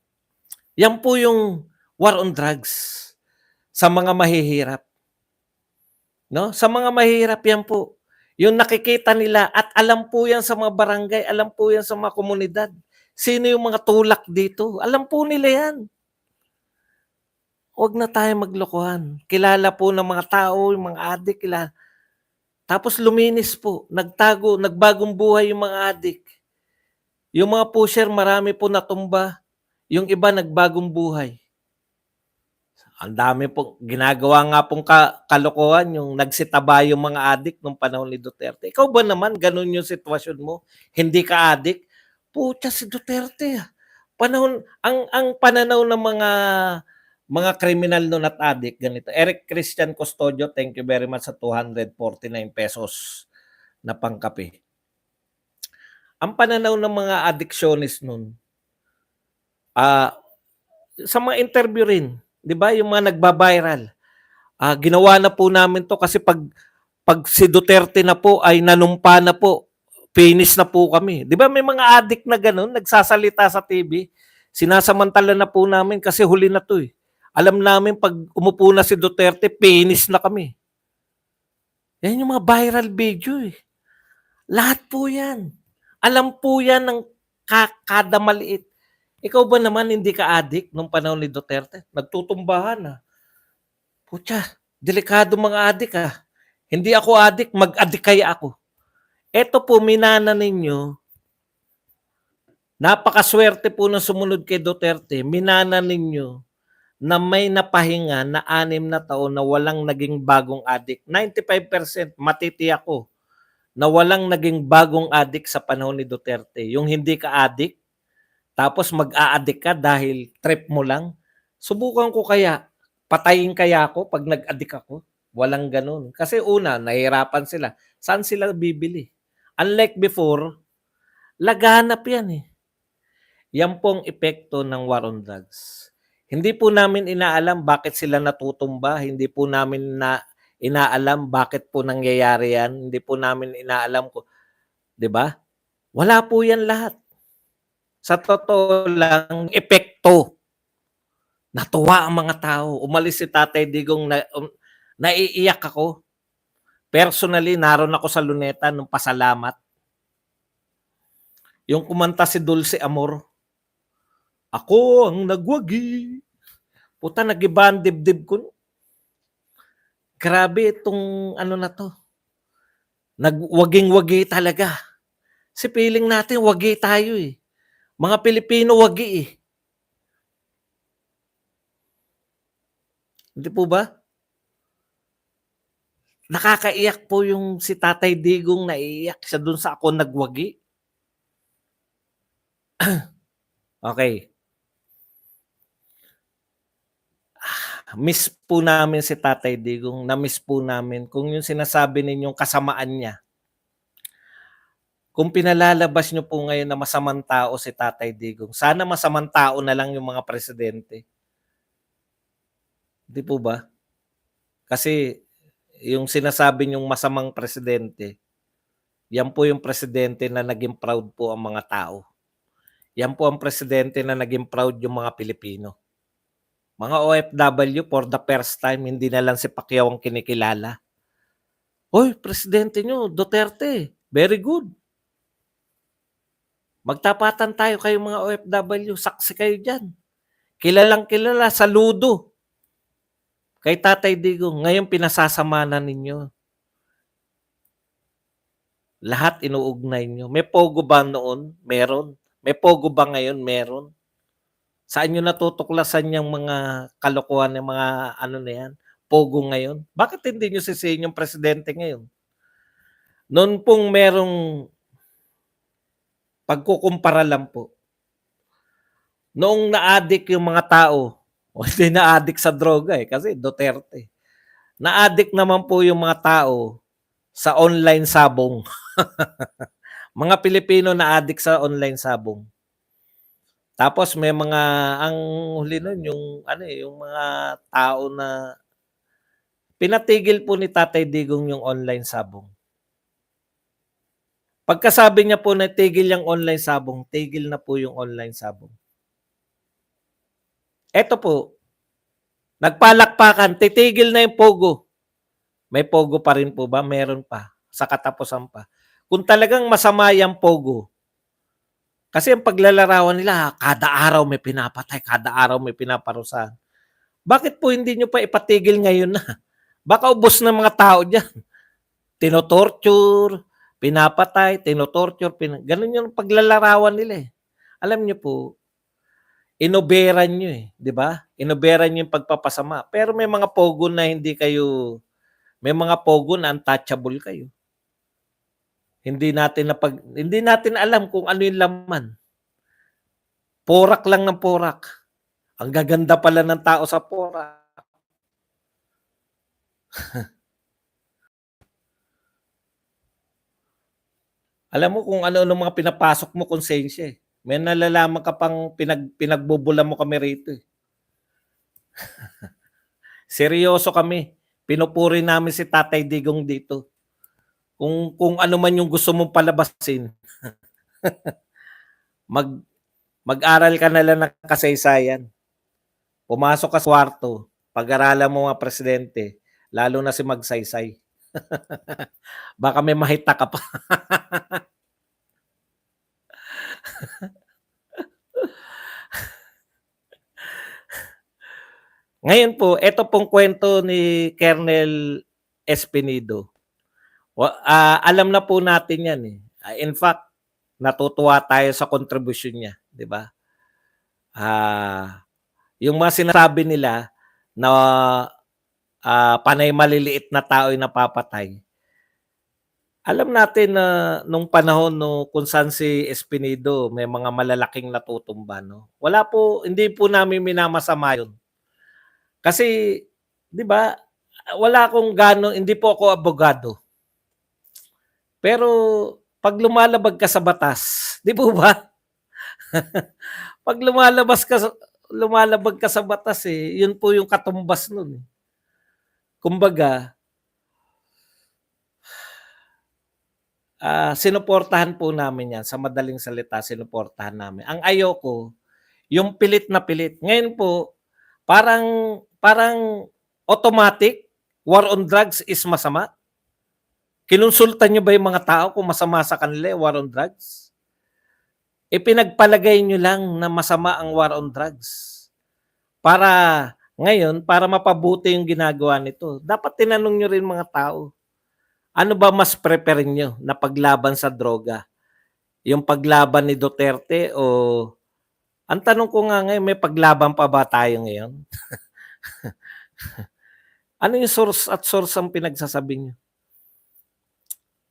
Yan po yung war on drugs sa mga mahihirap, no? Sa mga mahihirap yan po. Yung nakikita nila at alam po yan sa mga barangay, alam po yan sa mga komunidad. Sino yung mga tulak dito? Alam po nila yan. Huwag na tayong maglokohan. Kilala po ng mga tao, yung mga adik, kilala. Tapos luminis po, nagtago, nagbagong buhay yung mga adik. Yung mga pusher, marami po natumba. Yung iba, nagbagong buhay. Ang dami po, ginagawa nga pong kalokohan, yung nagsitaba yung mga adik nung panahon ni Duterte. Ikaw ba naman, ganun yung sitwasyon mo? Hindi ka adik? Pucha, si Duterte. Panahon, ang pananaw ng mga kriminal noon at adik, ganito. Eric Christian Custodio, thank you very much sa 249 pesos na pangkape. Ang pananaw ng mga addictionist noon, sa mga interview rin, 'di ba, yung mga nagba-viral. Ginawa na po namin 'to kasi pag si Duterte na po ay nanumpa na po, finish na po kami. 'Di ba may mga addict na gano'n nagsasalita sa TV, sinasamantala na po namin kasi huli na 'to, eh. Alam namin pag umupo na si Duterte, finish na kami. Yan yung mga viral video, eh. Lahat po yan. Alam po yan ng kada maliit. Ikaw ba naman hindi ka addict nung panahon ni Duterte? Nagtutumbahan, ah. Putya, delikado mga addict, ah. Hindi ako addict, mag-addict kaya ako. Eto po, minana ninyo, napakaswerte po ng sumunod kay Duterte, minana ninyo na may napahinga na 6 na taon na walang naging bagong addict. 95% matitiyak ko na walang naging bagong addict sa panahon ni Duterte. Yung hindi ka addict, tapos mag-a-addict ka dahil trip mo lang. Subukan ko kaya, patayin kaya ako pag nag-addict ako? Walang ganun. Kasi una, nahihirapan sila. Saan sila bibili? Unlike before, laganap yan, eh. Yan pong epekto ng war on drugs. Hindi po namin inaalam bakit sila natutumba, hindi po namin inaalam bakit po nangyayari yan, hindi po namin inaalam ko, 'di ba? Wala po yan lahat. Sa totoo lang, epekto. Natuwa ang mga tao. Umalis si Tatay Digong naiiyak ako. Personally, naroon ako sa Luneta nung pasalamat. Yung kumanta si Dulce Amor, ako ang nagwagi. Puta, nag-iba ang dibdib ko. Grabe itong ano na to. Nagwaging-wagi talaga. Si feeling natin, wagi tayo, eh. Mga Pilipino, wagi, eh. Hindi po ba? Nakakaiyak po yung si Tatay Digong, naiiyak siya dun sa ako nagwagi. Okay. Miss po namin si Tatay Digong, na-miss po namin kung yung sinasabi ninyong kasamaan niya. Kung pinalalabas niyo po ngayon na masamang tao si Tatay Digong, sana masamang tao na lang yung mga presidente. Di po ba? Kasi yung sinasabi niyong masamang presidente, yan po yung presidente na naging proud po ang mga tao. Yan po ang presidente na naging proud yung mga Pilipino. Mga OFW, for the first time, hindi na lang si Pacquiao ang kinikilala. Hoy, presidente nyo, Duterte, very good. Magtapatan tayo kayo mga OFW, saksi kayo dyan. Kilalang kilala, saludo. Kay Tatay Digong, ngayon pinasasamanan ninyo. Lahat inuugnay niyo. May pogo ba noon? Meron. May pogo ba ngayon? Meron. Saan niyo natutuklasan yang mga kalokohan ng mga ano na yan? Pogo ngayon? Bakit hindi niyo sisihin yung presidente ngayon? Noon pong merong pagkukumpara lang po. Noong na-addict yung mga tao, o hindi na-addict sa droga kasi Duterte. Na-addict naman po yung mga tao sa online sabong. Mga Pilipino na-addict sa online sabong. Tapos may mga ang huli nun yung yung mga tao na pinatigil po ni Tatay Digong yung online sabong. Pagkasabi niya po na tigil yung online sabong, tigil na po yung online sabong. Eto po, nagpalakpakan, titigil na yung pogo. May pogo pa rin po ba? Meron pa. Sa katapusan pa. Kung talagang masama yung pogo, kasi ang paglalarawan nila, kada araw may pinapatay, kada araw may pinaparusahan. Bakit po hindi nyo pa ipatigil ngayon na? Baka ubos na mga tao dyan. Tinotorture, pinapatay, tinotorture, ganun yung paglalarawan nila eh. Alam nyo po, inoberan nyo eh, di ba? Inoberan nyo yung pagpapasama. Pero may mga pogo na hindi kayo, may mga pogo na untouchable kayo. Hindi natin alam kung ano yung laman. Porak lang ng porak. Ang gaganda pala ng tao sa porak. Alam mo kung ano-ano mga pinapasok mo konsensya eh. May nalalaman ka pang pinagbubula mo kami rito eh. Seryoso kami. Pinupuri namin si Tatay Digong dito. Kung ano man yung gusto mong palabasin, mag-aral ka na lang ng kasaysayan. Pumasok ka sa kwarto, pag-aralan mo mga presidente, lalo na si Magsaysay. Baka may mahita ka pa. Ngayon po, ito pong kwento ni Colonel Espinido. Alam na po natin yan eh. In fact, natutuwa tayo sa contribution niya, di ba? Yung mga sinasabi nila na panay maliliit na tao ay napapatay. Alam natin na nung panahon no kung saan si Espinido may mga malalaking natutumba no. Wala po, hindi po namin minamasama 'yun. Kasi 'di ba, wala akong hindi po ako abogado. Pero pag lumalabag ka sa batas, 'di po ba? Pag lumalabag ka sa batas eh, 'yun po yung katumbas nun. Kumbaga, sinuportahan po namin 'yan, sa madaling salita sinuportahan namin. Ang ayoko, yung pilit na pilit. Ngayon po, parang automatic, war on drugs is masama. Kinonsulta niyo ba yung mga tao kung masama sa kanila yung war on drugs? Ipinagpalagay niyo lang na masama ang war on drugs. Para ngayon, para mapabuti yung ginagawa nito, dapat tinanong niyo rin mga tao. Ano ba mas prepare niyo na paglaban sa droga? Yung paglaban ni Duterte o ang tanong ko nga ngayon, may paglaban pa ba tayo ngayon? Ano yung source at source ang pinagsasabi niyo?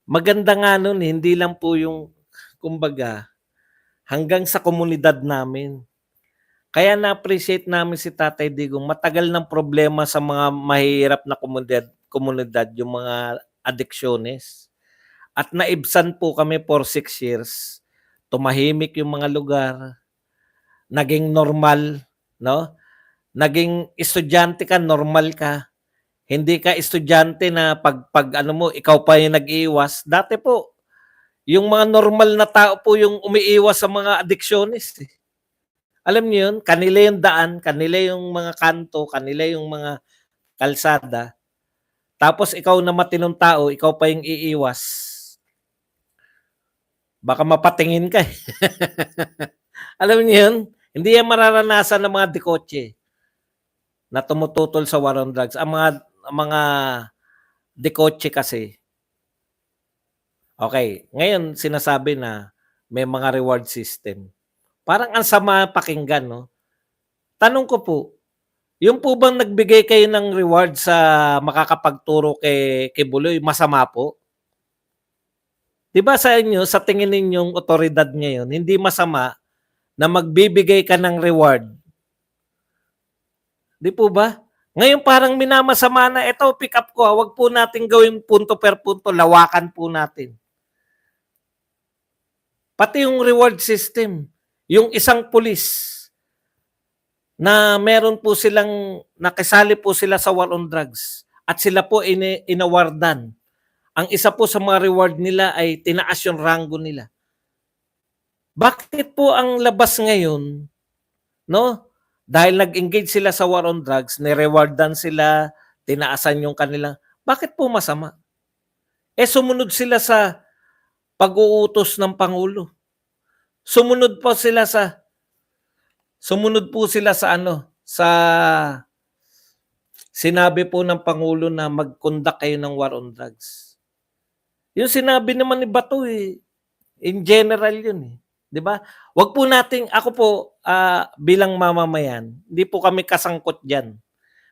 Maganda nga nun, hindi lang po yung, kumbaga, hanggang sa komunidad namin. Kaya na-appreciate namin si Tatay Digong. Matagal ng problema sa mga mahihirap na komunidad yung mga addiksyones. At naibsan po kami for 6 years. Tumahimik yung mga lugar. Naging normal, no? Naging estudyante ka, normal ka. Hindi ka estudyante na pag ano mo, ikaw pa yung nag-iiwas. Dati po, yung mga normal na tao po yung umiiwas sa mga addiksyones. Eh. Alam niyo yun, kanila yung daan, kanila yung mga kanto, kanila yung mga kalsada. Tapos ikaw na matinong tao, ikaw pa yung iiwas. Baka mapatingin ka. Alam niyo yun, hindi yan mararanasan ng mga dikotse na tumututol sa war on drugs. Ang mga dekotse kasi, Okay, ngayon sinasabi na may mga reward system. Parang ang sama pakinggan 'no? Tanong ko po, yung po bang nagbigay kayo ng reward sa makakapagturo kay Buloy masama po? 'Di ba sa inyo, sa tingin ninyong otoridad ngayon, hindi masama na magbibigay ka ng reward, 'di po ba? Ngayon parang minamasama na, "Eto pick up ko, 'wag po nating gawing punto per punto, lawakan po natin." Pati yung reward system, yung isang pulis na meron po silang nakisali po sila sa war on drugs at sila po inawardan. Ang isa po sa mga reward nila ay tinaas yung ranggo nila. Bakit po ang labas ngayon, no? Dahil nag-engage sila sa war on drugs, ni-rewardan sila, tinaasan yung kanilang, bakit po masama? Eh sumunod sila sa pag-uutos ng Pangulo. Sumunod po sila sa ano, sa sinabi po ng Pangulo na mag-conduct kayo ng war on drugs. Yung sinabi naman ni Bato in general yun 'di ba? Wag po nating ako po bilang mamamayan, hindi po kami kasangkot diyan.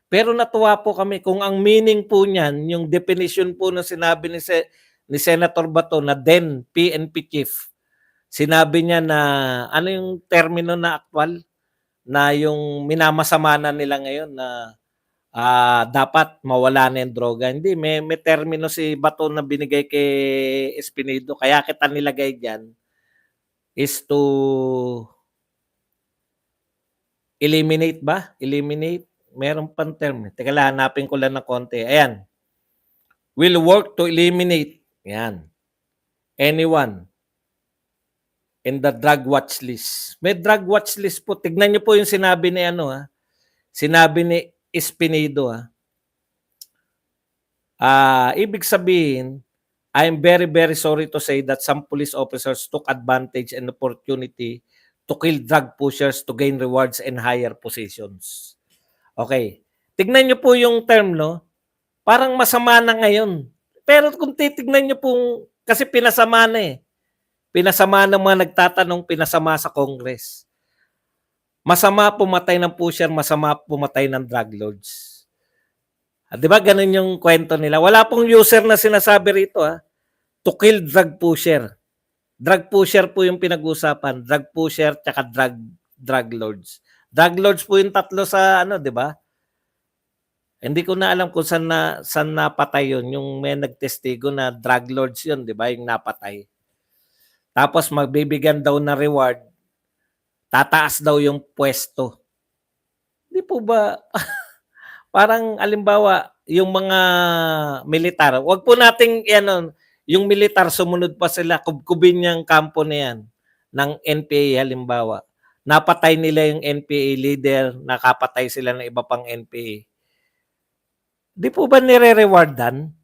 Pero natuwa po kami kung ang meaning po niyan, yung definition po na sinabi ni Senator Bato na then PNP chief. Sinabi niya na ano yung termino na aktual na yung minamasama na nila ngayon na dapat mawala na yung droga. Hindi, may termino si Bato na binigay kay Espinedo. Kaya kita nilagay diyan is to eliminate ba? Eliminate? Meron pang term. Teka lang, hanapin ko lang ng konti. Ayan. Will work to eliminate. Yan. Anyone in the drug watch list. May drug watch list po. Tignan niyo po yung sinabi ni Sinabi ni Espinedo ibig sabihin, I'm very, very sorry to say that some police officers took advantage and opportunity to kill drug pushers to gain rewards and higher positions. Okay. Tignan niyo po yung term, no? Parang masama na ngayon. Pero kung titignan niyo pong, kasi pinasama na Pinasama ng mga nagtatanong, pinasama sa Congress. Masama pumatay ng pusher, masama pumatay ng drug lords. Di ba ganun yung kwento nila? Wala pong user na sinasabi rito to kill drug pusher. Drug pusher po yung pinag-usapan. Drug pusher tsaka drug lords. Drug lords po yung tatlo sa di ba? Hindi ko na alam kung saan napatay yun. Yung may nagtestigo na drug lords yun, di ba? Yung napatay. Tapos magbibigyan daw na reward. Tataas daw yung pwesto. Di po ba? Parang alimbawa, yung mga militar, wag po nating yung militar sumunod pa sila, kubkubin yung kampo na yan ng NPA halimbawa. Napatay nila yung NPA leader, nakapatay sila ng iba pang NPA. Di po ba nire-rewardan?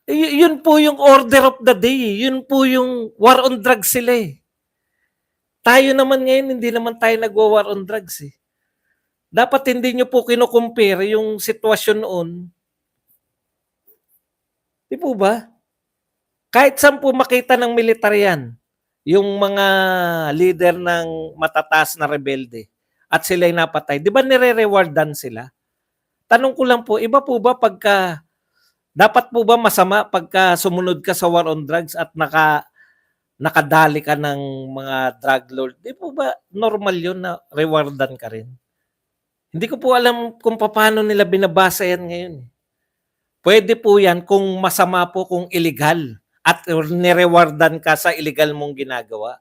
Yun po yung order of the day. Yun po yung war on drugs sila Tayo naman ngayon, hindi naman tayo nagwa-war on drugs Dapat hindi nyo po kino-compare yung sitwasyon noon. Di po ba? Kahit saan po makita ng militar yan, yung mga leader ng matataas na rebelde at sila'y napatay, di ba nire-rewardan sila? Tanong ko lang po, iba po ba dapat po ba masama pagka sumunod ka sa war on drugs at nakadali ka ng mga drug lord? Di po ba normal yun na rewardan ka rin? Hindi ko po alam kung paano nila binabasa yan ngayon. Pwede po yan kung masama po, kung illegal at nirewardan ka sa illegal mong ginagawa.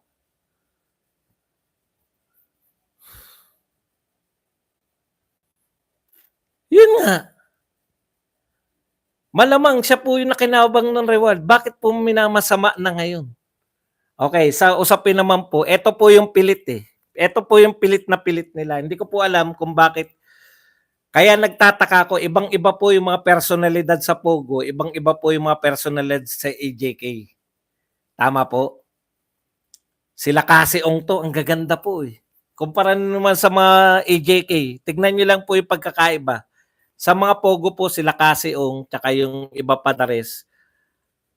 Yun nga. Malamang siya po yung nakinabang ng reward. Bakit po minamasama na ngayon? Okay, sa usapin naman po, ito po yung pilit Ito po yung pilit na pilit nila. Hindi ko po alam kung bakit. Kaya nagtataka ko, ibang-iba po yung mga personalidad sa Pogo, ibang-iba po yung mga personalidad sa AJK. Tama po? Sila kasi Ongto, ang gaganda po Kumpara naman sa mga AJK, tignan nyo lang po yung pagkakaiba. Sa mga Pogo po, sila kasi Ong, tsaka yung iba pa na res,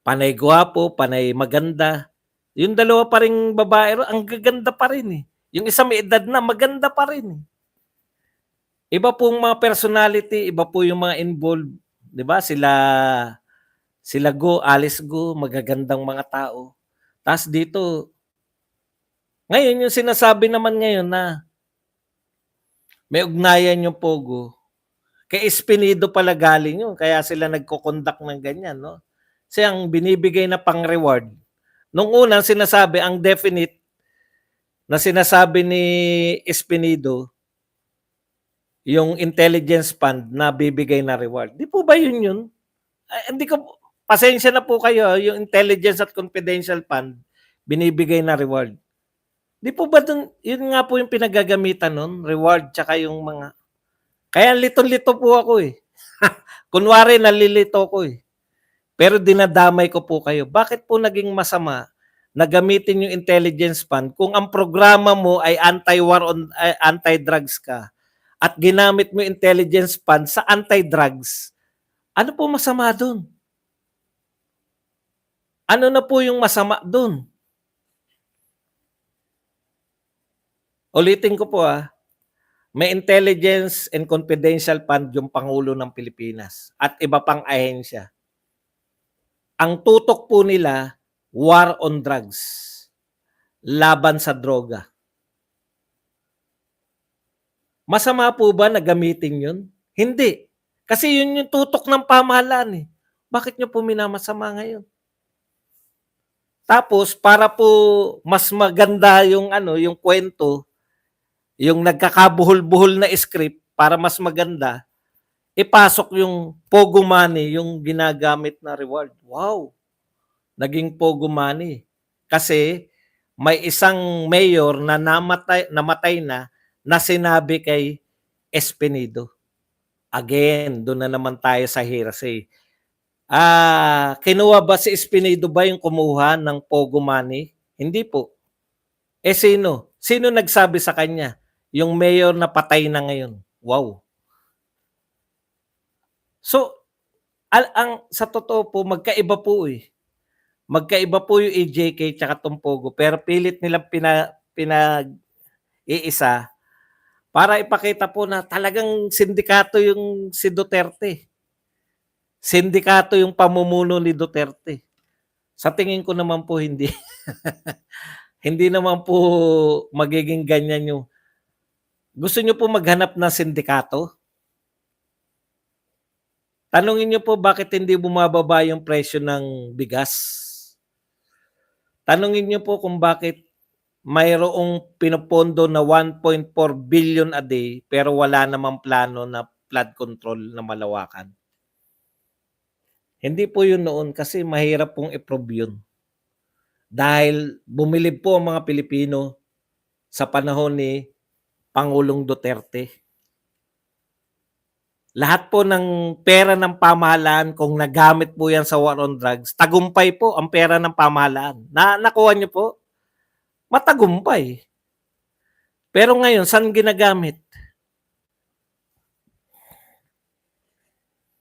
Panay gwapo, panay maganda. Yung dalawa pa ring babae ron ang gaganda pa rin, eh. Yung isa may edad na, maganda pa rin, eh. Iba pong mga personality, iba po yung mga involved, 'di ba? Sila sila Go, Alice Go, magagandang mga tao. Ta's dito, ngayon yung sinasabi naman ngayon na may ugnayan yung Pogo, kay Espinido pala galing yun, kaya sila nagko-conduct ng ganyan, 'no? Kasi ang binibigay na pang-reward, nung una sinasabi ang definite na sinasabi ni Espinido, yung intelligence fund na bibigay na reward. 'Di po ba yun yun? Ay, hindi ko pasensya na po kayo, yung intelligence at confidential fund, binibigay na reward. 'Di po ba dun, yun nga po yung pinagagamitan nun, reward tsaka yung mga, kaya litong-lito po ako, eh. Kunwari nalilito ko, eh. Pero dinadamay ko po kayo. Bakit po naging masama na gamitin yung intelligence fund kung ang programa mo ay anti-war on anti-drugs ka at ginamit mo yung intelligence fund sa anti-drugs? Ano po masama dun? Ano na po yung masama dun? Ulitin ko po, may intelligence and confidential fund yung Pangulo ng Pilipinas at iba pang ahensya. Ang tutok po nila, war on drugs, laban sa droga. Masama po ba na gamitin yun? Hindi. Kasi yun yung tutok ng pamahalaan, eh. Bakit nyo po minamasama ngayon? Tapos para po mas maganda yung ano, yung kwento, yung nagkakabuhol-buhol na script para mas maganda, ipasok yung Pogo money, yung ginagamit na reward. Wow! Naging Pogo money. Kasi may isang mayor na namatay na sinabi kay Espinido. Again, doon na naman tayo sa hearsay. Kinuha ba si Espinido ba yung kumuha ng Pogo money? Hindi po. Eh sino? Sino nagsabi sa kanya? Yung mayor na patay na ngayon. Wow. So, sa totoo po, magkaiba po, eh. Magkaiba po yung AJK tsaka tong Pogo, pero pilit nilang pinag-iisa para ipakita po na talagang sindikato yung si Duterte. Sindikato yung pamumuno ni Duterte. Sa tingin ko naman po hindi. Hindi naman po magiging ganyan yung, gusto nyo po maghanap ng sindikato? Tanungin nyo po bakit hindi bumababa yung presyo ng bigas. Tanungin nyo po kung bakit mayroong pinopondo na 1.4 billion a day pero wala namang plano na flood control na malawakan. Hindi po yun noon kasi mahirap pong i-prove yun. Dahil bumilib po ang mga Pilipino sa panahon ni Pangulong Duterte. Lahat po ng pera ng pamahalaan, kung nagamit po yan sa war on drugs, tagumpay po ang pera ng pamahalaan. Nakuha nyo po? Matagumpay. Pero ngayon, saan ginagamit?